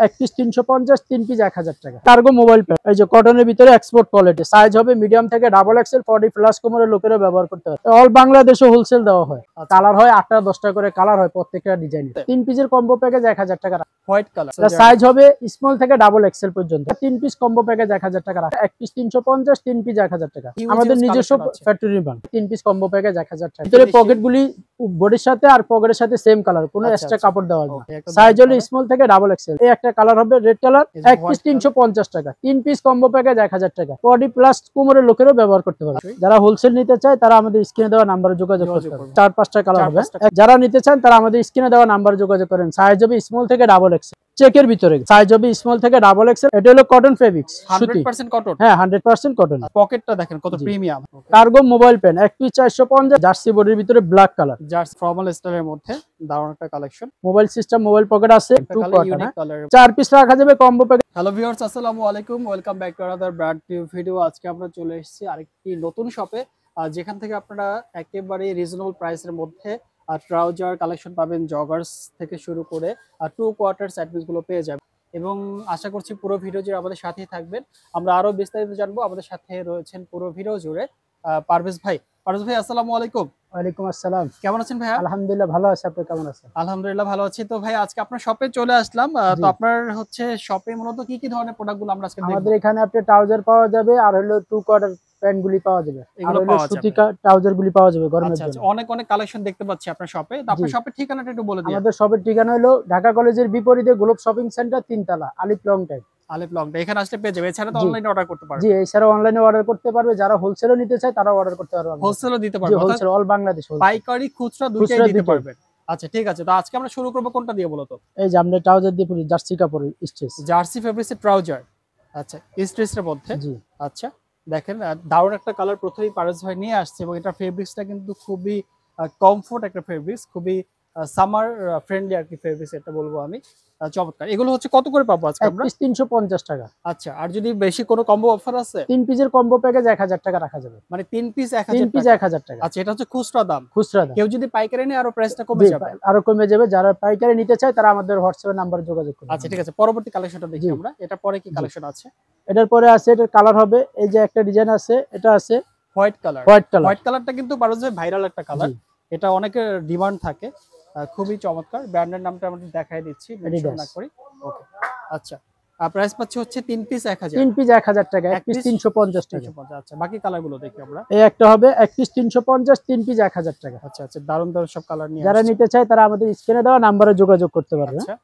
এক piece 350, 3 piece 1000 টাকা। Cargo mobile pad, এই যে কটনের ভিতরে এক্সপোর্ট কোয়ালিটি, সাইজ হবে মিডিয়াম থেকে ডাবল এক্সেল, 40+ কোমরের লোকেরা ব্যবহার করতে পারে। অল বাংলাদেশে হোলসেল দেওয়া হয়। কালার হয় 8টা 10টা করে কালার হয় প্রত্যেকটা ডিজাইনে। 3 পিসের কম্বো প্যাকেজ 1000 টাকা। হোয়াইট কালার, সাইজ হবে স্মল থেকে ডাবল এক্সেল পর্যন্ত। 3 পিস কম্বো প্যাকেজ 1000 টাকা। এক পিস 350, 3 পিস 1000 টাকা। আমাদের নিজস্ব ফ্যাক্টরি বান। 3 পিস কম্বো প্যাকেজ 1000 টাকা। ভিতরে পকেটগুলি বডির সাথে আর পকেটের সাথে সেম কালার, কোনো এক্সট্রা কাপড় দেওয়া হবে না। সাইজ হলো স্মল থেকে ডাবল এক্সেল। এই একটা কালার হবে রেড কালার, এক পিস 350 টাকা। 3 পিস কম্বো প্যাকেজ 1000 টাকা। 40+ কোমরের লোকেরও ব্যবহার করতে পারে। যারা হোলসেল নিতে চায় তারা আমাদের স্ক্রিনে দেওয়া নাম্বারে যোগাযোগ করতে পারে। 4-5টা কালার হবে। যারা নিতে চান তারা আমাদের স্ক্রিনে দেওয়া নাম্বারে যোগাযোগ করেন। সাইজ হবে স্মল থেকে ডাবল এক্সেল। চেকের ভিতরে সাইজ হবে স্মল থেকে ডাবল এক্সেল। এটা হলো কটন ফেব্রিক্স, 100% কটন। হ্যাঁ 100% কটন। পকেটটা দেখেন কত প্রিমিয়াম। কার্গো মোবাইল পেন, এক পিস 450, জার্সি বডির ভিতরে ব্ল্যাক কালার, জার্সি ফর্মাল স্টাইলের মধ্যে দারুণ একটা collection. Mobile system, mobile pocket আছে, 2 4 পিস রাখা যাবে কম্বো প্যাকেজ। হ্যালো ভিউয়ার্স, আসসালামু আলাইকুম, welcome back to another brand new video. আজকে আমরা চলে এসেছি আরেকটি নতুন শপে, যেখান থেকে আপনারা একেবারে রিজনেবল প্রাইসের মধ্যে ট্রাউজার কালেকশন পাবেন, জগার্স থেকে শুরু করে 2 কোয়ার্টার সেট পিস গুলো পেয়ে যাবেন। এবং আশা করছি পুরো ভিডিও জুড়ে আমাদের সাথেই থাকবেন। আমরা আরো বিস্তারিত জানবো। আমাদের সাথে রয়েছেন পুরো ভিডিও জুড়ে পারভেজ ভাই। পারভেজ ভাই, আসসালামু আলাইকুম। ওয়ালাইকুম আসসালাম। কেমন আছেন ভাইয়া? আলহামদুলিল্লাহ ভালো আছি, আপনি কেমন আছেন? আলহামদুলিল্লাহ ভালো আছি। তো ভাই আজকে আপনার শপে চলে আসলাম। তো আপনার হচ্ছে শপে মূলত কি কি ধরনের প্রোডাক্টগুলো আমরা আজকে দেখব? আমাদের এখানে আপনি ট্রাউজার পাওয়া যাবে, আর হলো 2 কোয়ার্টার প্যান্ট গুলি পাওয়া যাবে, এগুলো পাওয়া যাবে, সুতি ট্রাউজার গুলি পাওয়া যাবে গরমের জন্য। আচ্ছা, অনেক অনেক কালেকশন দেখতে পাচ্ছি আপনার শপে। তো আপনার শপের ঠিকানাটা একটু বলে দিন। আমাদের শপের ঠিকানা হলো ঢাকা কলেজের বিপরীতে গ্লোব শপিং সেন্টার, 3 তলা, আলিফ লং টাইম। আলিফ লং, এখানে আসলে পেয়ে যাবে। এছাড়া তো অনলাইনে অর্ডার করতে পারবে। জি, এছাড়া অনলাইনে অর্ডার করতে পারবে। যারা হোলসেলও নিতে চায় তারা অর্ডার করতে পারবে। হোলসেলও দিতে পারবে, হোলসেল অল বাংলাদেশ, পাইকারি খুচরা দুটোই দিতে পারবেন। আচ্ছা ঠিক আছে। তো আজকে আমরা শুরু করব কোনটা দিয়ে বলো তো? এই যে আমরা ট্রাউজার দিয়ে পুরো জার্সি কাপড় স্ট্রেচ, জার্সি ফেব্রিক্সের ট্রাউজার। আচ্ছা, স্ট্রেচের মধ্যে। জি আচ্ছা দেখেন, দারুণ একটা কালার প্রথমেই পারভেজ ভাই নিয়ে আসছে, এবং এটা ফেব্রিক্সটা কিন্তু খুবই কমফোর্ট একটা ফেব্রিক্স, খুবই সামার ফ্রেন্ডলি আর কি ফেব্রিক্স, এটা বলবো আমি। চমৎকার। এগুলো হচ্ছে কত করে পাবো আজকে আমরা? 350 টাকা। আচ্ছা, আর যদি বেশি কোনো কম্বো অফার আছে? 3 পিসের কম্বো প্যাকেজ 1000 টাকা রাখা যাবে। মানে 3 পিস 1000 টাকা। আচ্ছা, এটা হচ্ছে খুচরা দাম। খুচরা দাম। কেউ যদি পাইকারি নেয় আরো প্রাইসটা কমে যাবে। আরো কমে যাবে। যারা পাইকারি নিতে চায় তারা আমাদের হোয়াটসঅ্যাপ নাম্বারে যোগাযোগ করবে। আচ্ছা ঠিক আছে, পরবর্তী কালেকশনটা দেখি আমরা। এটা পরে কি কালেকশন আছে? এটার পরে আছে, এটার কালার হবে এই যে একটা ডিজাইন আছে, এটা আছে হোয়াইট কালার। হোয়াইট কালারটা কিন্তু পারভেজ ভাই ভাইরাল একটা কালার। এটা অনেকের ডিমান্ড থাকে, খুবই চমৎকার। ব্র্যান্ডের নামটা আমরা দেখাই দিচ্ছি, মেনশন না করি। ওকে, আচ্ছা। প্রাইস পাচ্ছি হচ্ছে 3 পিস 1000। 3 পিস 1000 টাকা, এক পিস 350 টাকা। আচ্ছা, বাকি কালারগুলো দেখি আমরা। এই একটা হবে এক পিস 350, 3 পিস 1000 টাকা। আচ্ছা আচ্ছা, দারুণ দারুণ সব কালার নিয়ে যারা নিতে চায় তারা আমাদের স্ক্রিনে দেওয়া নাম্বারে যোগাযোগ করতে পারবে। আচ্ছা,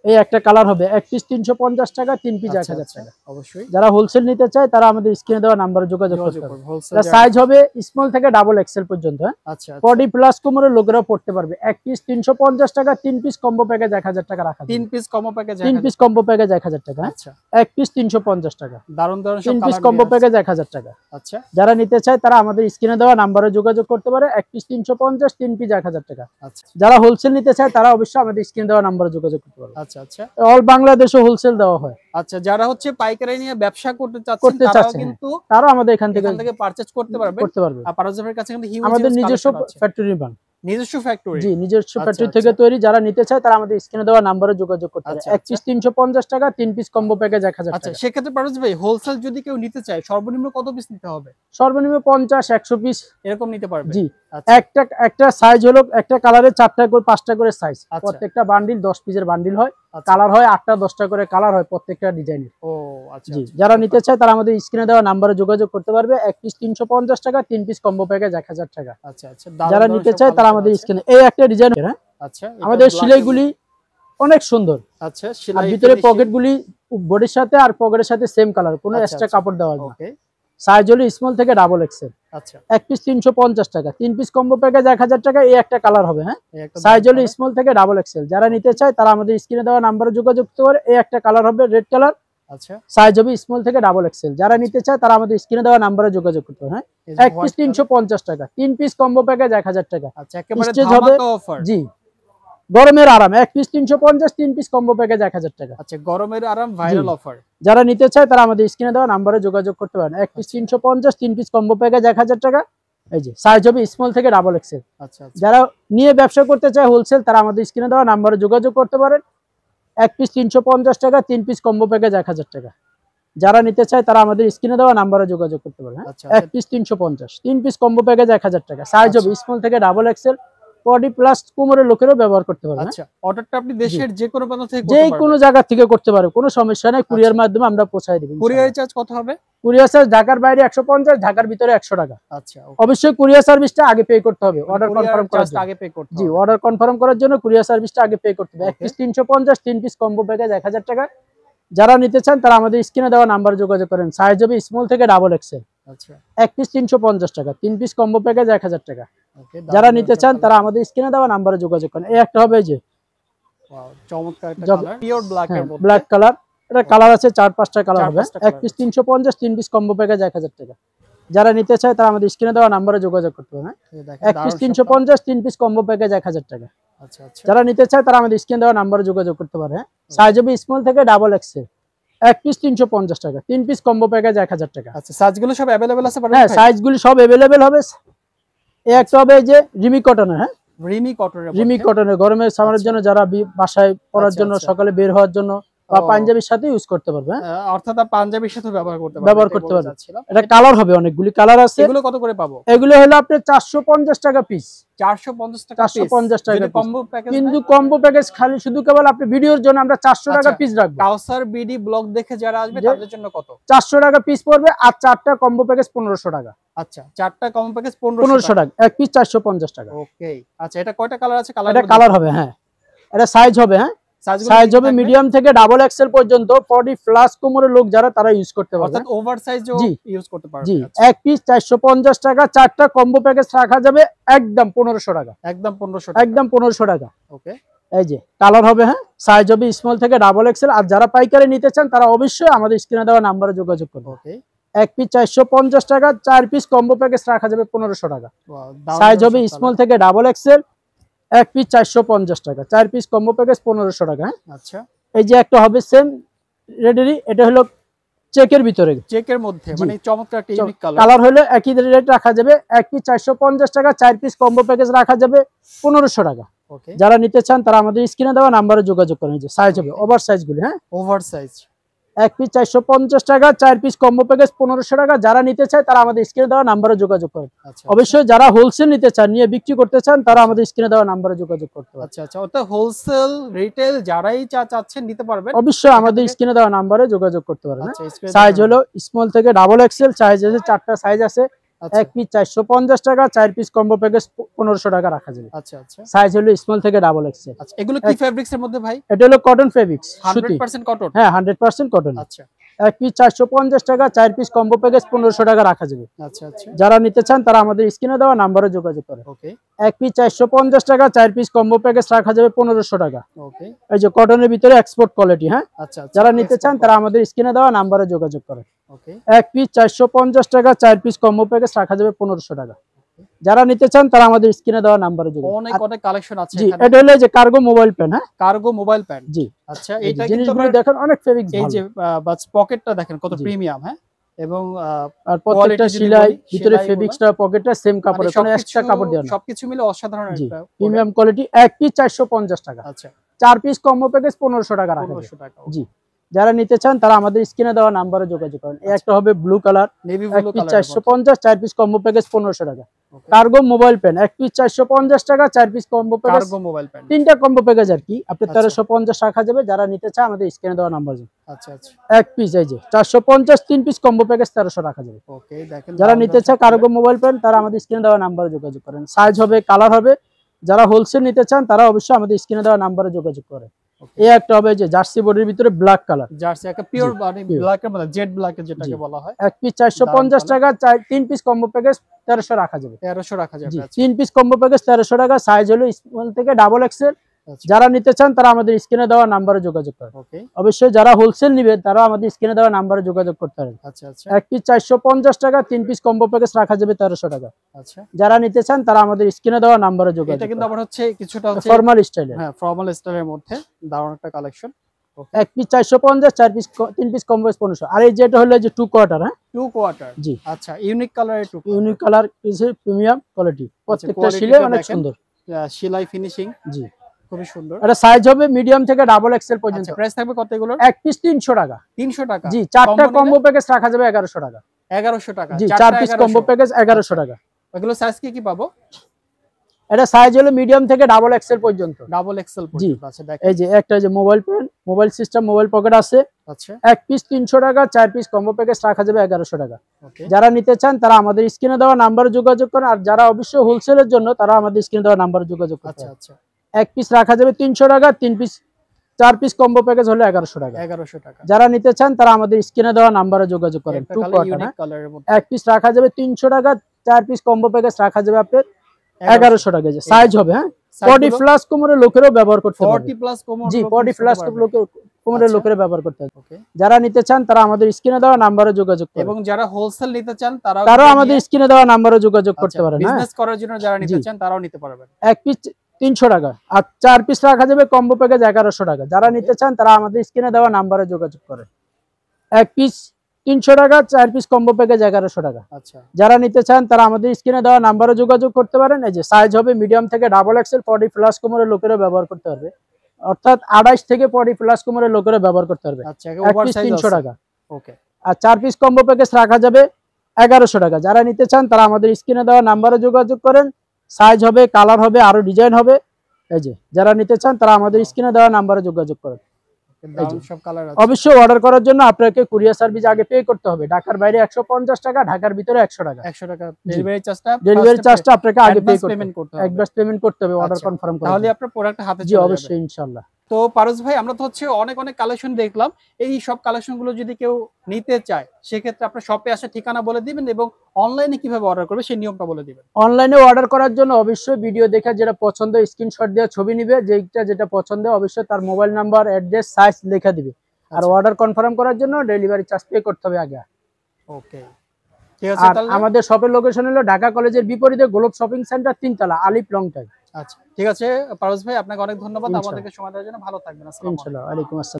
এই একটা কালার হবে এক পিস 350 টাকা, 3 পিস 1000 টাকা। অবশ্যই যারা হোলসেল নিতে চায় তারা আমাদের স্ক্রিনে দেওয়া নাম্বারে যোগাযোগ করতে পারবে। হোলসেল সাইজ হবে স্মল থেকে ডাবল এক্সেল পর্যন্ত। আচ্ছা, 40+ কোমরের লোকেরা পড়তে পারবে। এক পিস 350 টাকা, 3 পিস কম্বো প্যাকেজ 1000 টাকা রাখা যাবে। 3 piece combo package 3 piece combo package 1000 টাকা। আচ্ছা, এক পিস 350 টাকা। দারুণ দারুণ সব 3 কালার পিস কম্বো প্যাকেজ 1000 টাকা। আচ্ছা, যারা নিতে চায় তারা আমাদের স্ক্রিনে দেওয়া নাম্বারে যোগাযোগ করতে পারে। এক পিস 350, 3 পিস 1000 টাকা। আচ্ছা, যারা হোলসেল নিতে চায় তারা অবশ্যই আমাদের স্ক্রিনে দেওয়া নাম্বারে যোগাযোগ করতে পারে। আচ্ছা আচ্ছা, অল বাংলাদেশে হোলসেল দেওয়া হয়। আচ্ছা, যারা হচ্ছে পাইকারি নিয়ে ব্যবসা করতে চাচ্ছেন তারাও কিন্তু তারা আমাদের এখান থেকে পারচেজ করতে পারবে। আর পারভেজ ভাইয়ের কাছে কিন্তু হিউজ আমাদের নিজস্ব ফ্যাক্টরি বান। নিজস্ব ফ্যাক্টরি? জি, নিজস্ব ফ্যাক্টরি থেকে তৈরি। যারা নিতে চায় তারা আমাদের স্ক্রিনে দেওয়া নাম্বারে যোগাযোগ করতে পারে। এক পিস 350 টাকা, 3 পিস কম্বো প্যাকেজ 1000 টাকা। আচ্ছা, সেক্ষেত্রে পারভেজ ভাই হোলসেল যদি কেউ নিতে চায় সর্বনিম্ন কত পিস নিতে হবে? সর্বনিম্ন 50, 100 পিস এরকম নিতে পারবে। জি, একটা সাইজ হলো একটা কালারে 4টা করে 5টা করে সাইজ। প্রত্যেকটা বান্ডিল 10 পিসের বান্ডিল হয়। কালার হয় 8টা 10টা করে কালার হয় প্রত্যেকটা ডিজাইনের। ও আচ্ছা, জি, যারা নিতে চায় তারা আমাদের স্ক্রিনে দেওয়া নাম্বারে যোগাযোগ করতে পারবে। এক পিস 350 টাকা, 3 পিস কম্বো প্যাকেজ 1000 টাকা। আচ্ছা আচ্ছা, যারা নিতে চায় তারা আমাদের স্ক্রিনে এই একটা ডিজাইন। আচ্ছা, আমাদের সেলাইগুলি অনেক সুন্দর। আচ্ছা, সেলাই ভিতরে পকেটগুলি বডির সাথে আর পকেটের সাথে সেম কালার, কোনো এক্সট্রা কাপড় দেওয়া হবে না। সাইজ হলো স্মল থেকে ডাবল এক্সেল। আচ্ছা, এক পিস 350 টাকা, 3 পিস কম্বো প্যাকেজ 1000 টাকা। এই একটা কালার হবে। হ্যাঁ, সাইজ হলো স্মল থেকে ডাবল এক্সেল। যারা নিতে চায় তারা আমাদের স্ক্রিনে দেওয়া নাম্বারে যোগাযোগ করতে পারে। এই একটা কালার হবে রেড কালার। আচ্ছা, সাইজ হবে স্মল থেকে ডাবল এক্সেল। যারা নিতে চায় তারা আমাদের স্ক্রিনে দেওয়া নাম্বারে যোগাযোগ করতে পারে। হ্যাঁ, এক পিস 350 টাকা, 3 পিস কম্বো প্যাকেজ 1000 টাকা। আচ্ছা, একেবারে ধামাকা অফার। জি, গরমের আরাম এক পিস 350, 3 পিস কম্বো প্যাকেজ 1000 টাকা। আচ্ছা, গরমের আরাম ভাইরাল অফার। যারা নিতে চায় তারা আমাদের স্ক্রিনে দেওয়া নাম্বারে যোগাযোগ করতে পারেন। এক পিস 350, 3 পিস কম্বো প্যাকেজ 1000 টাকা। এই যে সাইজ হবে স্মল থেকে ডাবল এক্সেল। আচ্ছা, যারা নিয়ে ব্যবসা করতে চায় হোলসেল তারা আমাদের স্ক্রিনে দেওয়া নাম্বারে যোগাযোগ করতে পারেন। এক পিস 350 টাকা, 3 পিস কম্বো প্যাকেজ 1000 টাকা। যারা নিতে চায় তারা আমাদের স্ক্রিনে দেওয়া নাম্বারে যোগাযোগ করতে পারে। আচ্ছা, এক পিস 350, 3 পিস কম্বো প্যাকেজ 1000 টাকা। সাইজ হবে স্মল থেকে ডাবল এক্সেল, বডি প্লাস কোমরের লোকেরও ব্যবহার করতে পারবে। আচ্ছা, অর্ডারটা আপনি দেশের যে কোনো প্রান্ত থেকে করতে যে পারবেন, কোনো জায়গা থেকে করতে পারবে, কোনো সমস্যা নাই। কুরিয়ার মাধ্যমে আমরা পৌঁছায় দেব। কুরিয়ার চার্জ কত হবে? কুরিয়ার চার্জ ঢাকার বাইরে 150, ঢাকার ভিতরে 100 টাকা। আচ্ছা, অবশ্যই কুরিয়ার সার্ভিসটা আগে পে করতে হবে অর্ডার কনফার্ম করার জন্য। আগে পে করতে হবে। জি, অর্ডার কনফার্ম করার জন্য কুরিয়ার সার্ভিসটা আগে পে করতে হবে। এক পিস 350, 3 পিস কম্বো প্যাকেজ 1000 টাকা। যারা নিতে চান তারা আমাদের স্ক্রিনে দেওয়া নাম্বার যোগাযোগ করেন। সাইজ হবে স্মল থেকে ডাবল এক্সেল। আচ্ছা, এক পিস 350 টাকা, 3 পিস কম্বো প্যাকেজ 1000 টাকা। ওকে, যারা নিতে চান তারা আমাদের স্ক্রিনে দেওয়া নাম্বারে যোগাযোগ করেন। এই একটা হবে যে ওয়াও, চমৎকার একটা কালার, পিওর ব্ল্যাক এর মধ্যে, ব্ল্যাক কালার। এটা কালার আছে 4-5টা কালার হবে। 4-5টা এক পিস 350, 3 পিস কম্বো প্যাকেজ 1000 টাকা। যারা নিতে চায় তারা আমাদের স্ক্রিনে দেওয়া নাম্বারে যোগাযোগ করতে পারে। এক পিস 350, 3 পিস কম্বো প্যাকেজ 1000 টাকা। আচ্ছা, আচ্ছা, যারা নিতে চায় তারা আমাদের স্ক্রিনে দেওয়া নাম্বারে যোগাযোগ করতে পারে। সাইজ হবে স্মল থেকে ডাবল এক্সেল। এক পিস 350 টাকা, 3 পিস কম্বো প্যাকেজ 1000 টাকা। আচ্ছা, সাইজগুলো সব अवेलेबल আছে পারবেন? হ্যাঁ, সাইজগুলি সব अवेलेबल হবে। এই একটা হবে যে রিমি কটনের। হ্যাঁ, রিমি কটনের গরমের সামারের জন্য, যারা বাসায় পরার জন্য, সকালে বের হওয়ার জন্য বা পাঞ্জাবির সাথে ইউজ করতে পারবে। অর্থাৎ পাঞ্জাবির সাথে ব্যবহার করতে পারবে। এটা কালার হবে, অনেকগুলি কালার আছে। এগুলো কত করে পাবো? এগুলো হলো আপনার 450 টাকা পিস। 450 টাকা পিস, 450 টাকা কম্বো প্যাকেজ। কিন্তু কম্বো প্যাকেজ খালি শুধু কেবল আপনি ভিডিওর জন্য আমরা 400 টাকা পিস রাখবো। কাউসার বিডি ব্লগ দেখে যারা আসবে তাদের জন্য কত? 400 টাকা পিস পড়বে। আর 4টা কম্বো প্যাকেজ 1500 টাকা। আচ্ছা, 4টা কম্বো প্যাকেজ 1500 টাকা। এক পিস 450 টাকা। ওকে, আচ্ছা, এটা কয়টা কালার আছে? এটা কালার হবে। হ্যাঁ, এটা সাইজ হবে। হ্যাঁ, সাইজ হবে মিডিয়াম থেকে ডাবল এক্সেল পর্যন্ত। বডি প্লাস কোমরের লোক যারা তারা ইউজ করতে পারবে, অর্থাৎ ওভারসাইজও ইউজ করতে পারবে। জি, এক পিস 450 টাকা, 4টা কম্বো প্যাকেজ রাখা যাবে একদম 1500 টাকা। একদম 1500 একদম 1500 টাকা। ওকে, এই যে কালার হবে। হ্যাঁ, সাইজ হবে স্মল থেকে ডাবল এক্সেল। আর যারা পাইকারি নিতে চান তারা অবশ্যই আমাদের স্ক্রিনে দেওয়া নাম্বারে যোগাযোগ করবে। ওকে, এক পিস 450 টাকা, 4 পিস কম্বো প্যাকেজ রাখা যাবে 1500 টাকা। সাইজ হবে স্মল থেকে ডাবল এক্সেল। এক পিস 450 টাকা, 4 পিস কম্বো প্যাকেজ 1500 টাকা। আচ্ছা, এই যে একটা হবে সেম রেডারি, এটা হলো চেকের ভিতরে, চেকের মধ্যে, মানে চমৎকার একটা ইউনিক কালার। কালার হলো একই রেট রাখা যাবে। এক পিস 450 টাকা, 4 পিস কম্বো প্যাকেজ রাখা যাবে 1500 টাকা। ওকে, যারা নিতে চান তারা আমাদের স্ক্রিনে দেওয়া নাম্বারে যোগাযোগ করেন। যে সাইজ হবে ওভার সাইজ গুলি। হ্যাঁ, ওভার সাইজ। এক পিস 450 টাকা, 4 পিস কম্বো প্যাকেজ 1500 টাকা। যারা নিতে চায় তারা আমাদের স্ক্রিনে দেওয়া নাম্বারে যোগাযোগ করেন। অবশ্যই যারা হোলসেল নিতে চান, নিয়ে বিক্রি করতে চান, তারা আমাদের স্ক্রিনে দেওয়া নাম্বারে যোগাযোগ করতে পারেন। আচ্ছা, আচ্ছা, অর্থাৎ হোলসেল রিটেল যারাই চাচ্ছেন নিতে পারবেন, অবশ্যই আমাদের স্ক্রিনে দেওয়া নাম্বারে যোগাযোগ করতে পারেন। সাইজ হলো স্মল থেকে ডাবল এক্সেল। সাইজ আছে 4টা সাইজ আছে। এক পিস 450 টাকা, 4 পিস কম্বো প্যাকেজ 1500 টাকা রাখা যাবে। আচ্ছা, আচ্ছা, সাইজ হলো স্মল থেকে ডাবল এক্সেল। আচ্ছা, এগুলো কি ফেব্রিক্স এর মধ্যে ভাই? এটা হলো কটন ফেব্রিক্স, সুতি। 100% কটন? হ্যাঁ, 100% কটন। আচ্ছা, এক পিস 450 টাকা, 4 পিস কম্বো প্যাকেজ 1500 টাকা রাখা যাবে। আচ্ছা, আচ্ছা, যারা নিতে চান তারা আমাদের স্ক্রিনে দেওয়া নাম্বারে যোগাযোগ করেন। ওকে, এক পিস 450 টাকা, 4 পিস কম্বো প্যাকেজ রাখা যাবে 1500 টাকা। ওকে, এই যে কটনের ভিতরে এক্সপোর্ট কোয়ালিটি। হ্যাঁ, আচ্ছা, যারা নিতে চান তারা আমাদের স্ক্রিনে দেওয়া নাম্বারে যোগাযোগ করেন। ওকে, এক পিস 450 টাকা, 4 পিস কম্বো প্যাকেজ রাখা যাবে 1500 টাকা। যারা নিতে চান তারা আমাদের স্ক্রিনে দেওয়া নাম্বারে যোগাযোগ। অনেক কালেকশন আছে জি, এখানে। এটা হলো যে কার্গো মোবাইল পেন। হ্যাঁ, কার্গো মোবাইল প্যান্ট। জি, আচ্ছা, এটা জিনিসগুলো দেখেন অনেক ফেব্রিক্স এই ভালো। যে পকেটটা দেখেন কত প্রিমিয়াম। হ্যাঁ, এবং আর প্রত্যেকটা সেলাই ভিতরে ফেব্রিক্সটা পকেটটা সেম কাপড়ে, কোনো এক্সট্রা কাপড় দেওয়া না। সবকিছু মিলে অসাধারণ একটা প্রিমিয়াম কোয়ালিটি। এক পিস 450 টাকা। আচ্ছা, 4 পিস কম্বো প্যাকেজ 1500 টাকা রাখা যাবে। 1500 টাকা। জি, যারা নিতে চান তারা আমাদের স্ক্রিনে দেওয়া নাম্বারে যোগাযোগ করেন। এই একটা হবে ব্লু কালার, নেভি এক blue piece colour, 450, 4 piece combo package 1500 টাকা। কার্গো মোবাইল পেন, এক পিস 450 টাকা, 4 piece combo package. Cargo mobile pant, 3টা কম্বো প্যাকেজ আর কি, আপনি 1350 রাখা যাবে। যারা নিতে চান আমাদের স্ক্রিনে দেওয়া নাম্বার। আচ্ছা, আচ্ছা, এক পিস এই যে 450, 3 পিস কম্বো প্যাকেজ 1300 রাখা যাবে। ওকে, দেখেন যারা নিতে চায় কার্গো মোবাইল পেন তারা আমাদের স্ক্রিনে দেওয়া নাম্বারে যোগাযোগ করেন। সাইজ হবে, কালার হবে। যারা হোলসেল নিতে চান তারা অবশ্যই আমাদের স্ক্রিনে দেওয়া নাম্বারে যোগাযোগ করেন। এই একটা হবে যে জার্সি বডির ভিতরে ব্ল্যাক কালার, জার্সি একটা পিওর মানে ব্ল্যাক এর মধ্যে জেড ব্ল্যাক এর যেটাকে বলা হয়। এক পিস 450 টাকা, 3 পিস কম্বো প্যাকেজ 1300 রাখা যাবে। 1300 রাখা যাবে। 3 পিস কম্বো প্যাকেজ 1300 টাকা। সাইজ হলো স্মল থেকে ডাবল এক্সেল। যারা নিতে চান তারা আমাদের স্ক্রিনে দেওয়া নাম্বারে যোগাযোগ করেন। ওকে, অবশ্যই যারা হোলসেল নেবে তারা আমাদের স্ক্রিনে দেওয়া নাম্বারে যোগাযোগ করতে পারেন। আচ্ছা, আচ্ছা, এক পিস 450 টাকা, 3 পিস কম্বো প্যাকেজ রাখা যাবে 1300 টাকা। আচ্ছা, যারা নিতে চান তারা আমাদের স্ক্রিনে দেওয়া নাম্বারে যোগাযোগ এটা কিন্তু আবার হচ্ছে কিছুটা হচ্ছে ফর্মাল স্টাইলে। হ্যাঁ, ফর্মাল স্টাইলের মধ্যে দারুণ একটা কালেকশন। এক পিস 450, 4 পিস 3 পিস কম্বো 1500। আর এই যেটা হলো যে 2 কোয়ার্টার। হ্যাঁ, 2 কোয়ার্টার। জি, আচ্ছা, ইউনিক কালারের 2 ইউনিক কালার, প্রিমিয়াম কোয়ালিটি। প্রত্যেকটা সিলাই অনেক সুন্দর, সেলাই ফিনিশিং। জি, খুবই সুন্দর। এটা সাইজ হবে মিডিয়াম থেকে ডাবল এক্সেল পর্যন্ত। প্রাইস থাকবে কত এগুলোর? এক পিস 300 টাকা। 300 টাকা। জি, চারটা কম্বো প্যাকেজ রাখা যাবে 1100 টাকা। 1100 টাকা। জি, 4 পিস কম্বো প্যাকেজ 1100 টাকা। এগুলো সাইজ কি পাবো? এটা সাইজ হলো মিডিয়াম থেকে ডাবল এক্সেল পর্যন্ত। ডাবল এক্সেল পর্যন্ত। আচ্ছা দেখেন, এই যে একটা যে mobile pen, mobile system, mobile pocket আছে। আচ্ছা, এক পিস 300 টাকা, 4 পিস কম্বো প্যাকেজ রাখা যাবে 1100 টাকা। ওকে। যারা নিতে চান তারা আমাদের স্ক্রিনে দেওয়া নম্বরে যোগাযোগ করেন, আর যারা অবশ্যই হোলসেলের জন্য তারা আমাদের স্ক্রিনে দেওয়া নম্বরে যোগাযোগ করেন। আচ্ছা আচ্ছা। এক পিস রাখা যাবে 300 টাকা, 3 পিস 4 পিস কম্বো প্যাকেজ হলো 1100 টাকা। 1100 টাকা। যারা নিতে চান তারা আমাদের স্ক্রিনে দেওয়া নম্বরে যোগাযোগ করেন। টু কোয়ার্টার কালারের মধ্যে এক পিস রাখা যাবে 300 টাকা, 4 পিস কম্বো প্যাকেজ রাখা যাবে আপনার 1100 টাকা। যে সাইজ হবে, হ্যাঁ, 40 প্লাস কোমরের লোকেরও ব্যবহার করতে পারবে। 40 প্লাস কোমর, জি, 40 প্লাস কোমরের লোকেরা ব্যবহার করতে পারবে। ওকে। যারা নিতে চান তারা আমাদের স্ক্রিনে দেওয়া নম্বরে যোগাযোগ করুন, এবং যারা হোলসেল নিতে চান তারাও আমাদের স্ক্রিনে দেওয়া নম্বরে যোগাযোগ করতে পারেন। বিজনেস করার জন্য যারা নিতে চান তারাও নিতে পারবেন। এক পিস 300 টাকা আর 4 পিস রাখা যাবে কম্বো প্যাকেজ 1100 টাকা। যারা নিতে চান তারা আমাদের স্ক্রিনে দেওয়া নম্বরে যোগাযোগ করেন। এক পিস 300 টাকা, 4 পিস কম্বো প্যাকেজ 1100 টাকা। আচ্ছা, যারা নিতে চান তারা আমাদের স্ক্রিনে দেওয়া নম্বরে যোগাযোগ করতে পারেন। এই যে সাইজ হবে মিডিয়াম থেকে ডাবল এক্সেল, 40 প্লাস কোমরের লোকেরা ব্যবহার করতে পারবে, অর্থাৎ 28 থেকে 40 প্লাস কোমরের লোকেরা ব্যবহার করতে পারবে। আচ্ছা, এক পিস 300 টাকা। ওকে। আর 4 পিস কম্বো প্যাকেজ রাখা যাবে 1100 টাকা। যারা নিতে চান তারা আমাদের স্ক্রিনে দেওয়া নম্বরে যোগাযোগ করেন। সাইজ হবে, কালার হবে, আরো ডিজাইন হবে। এই যে যারা নিতে চান তারা আমাদের স্ক্রিনে দেওয়া নম্বরে যোগাযোগ করেন। সব কালার আছে। অবশ্যই অর্ডার করার জন্য আপনাকে কুরিয়ার সার্ভিস আগে পে করতে হবে। ঢাকার বাইরে 150 টাকা, ঢাকার ভিতরে 100 টাকা। 100 টাকা ডেলিভারি চার্জটা আপনাকে আগে পে করতে হবে, অ্যাডভান্স পেমেন্ট করতে হবে অর্ডার কনফার্ম করতে, তাহলে আপনার প্রোডাক্ট হাতে জি চলে যাবে। অবশ্যই ইনশাআল্লাহ। তো পারস ভাই, আমরা তো হচ্ছে অনেক কালেকশন দেখলাম। এই সব কালেকশন গুলো যদি কেউ নিতে চায় সেক্ষেত্রে আপনার শপে আসা ঠিকানা বলে দিবেন এবং অনলাইনে কিভাবে অর্ডার করবে সেই নিয়মটা বলে দিবেন। অনলাইনে অর্ডার করার জন্য অবশ্যই ভিডিও দেখে যেটা পছন্দ স্ক্রিনশট দিয়ে ছবি নিবে, যেটা পছন্দ অবশ্যই তার মোবাইল নাম্বার, অ্যাড্রেস, সাইজ লেখা দিবে। আর অর্ডার কনফার্ম করার জন্য ডেলিভারি চার্জ পে করতে হবে আগে। ওকে, ঠিক আছে। তাহলে আমাদের শপের লোকেশন হলো ঢাকা কলেজের বিপরীতে গোলাপ শপিং সেন্টার, 3 তলা, আলিফ লং টাইম। আচ্ছা, ঠিক আছে পারস ভাই, আপনাকে অনেক ধন্যবাদ আমাদেরকে সময় দেওয়ার জন্য। ভালো থাকবেন। আসসালামু আলাইকুম। ইনশাআল্লাহ। ওয়ালাইকুম আসসালাম।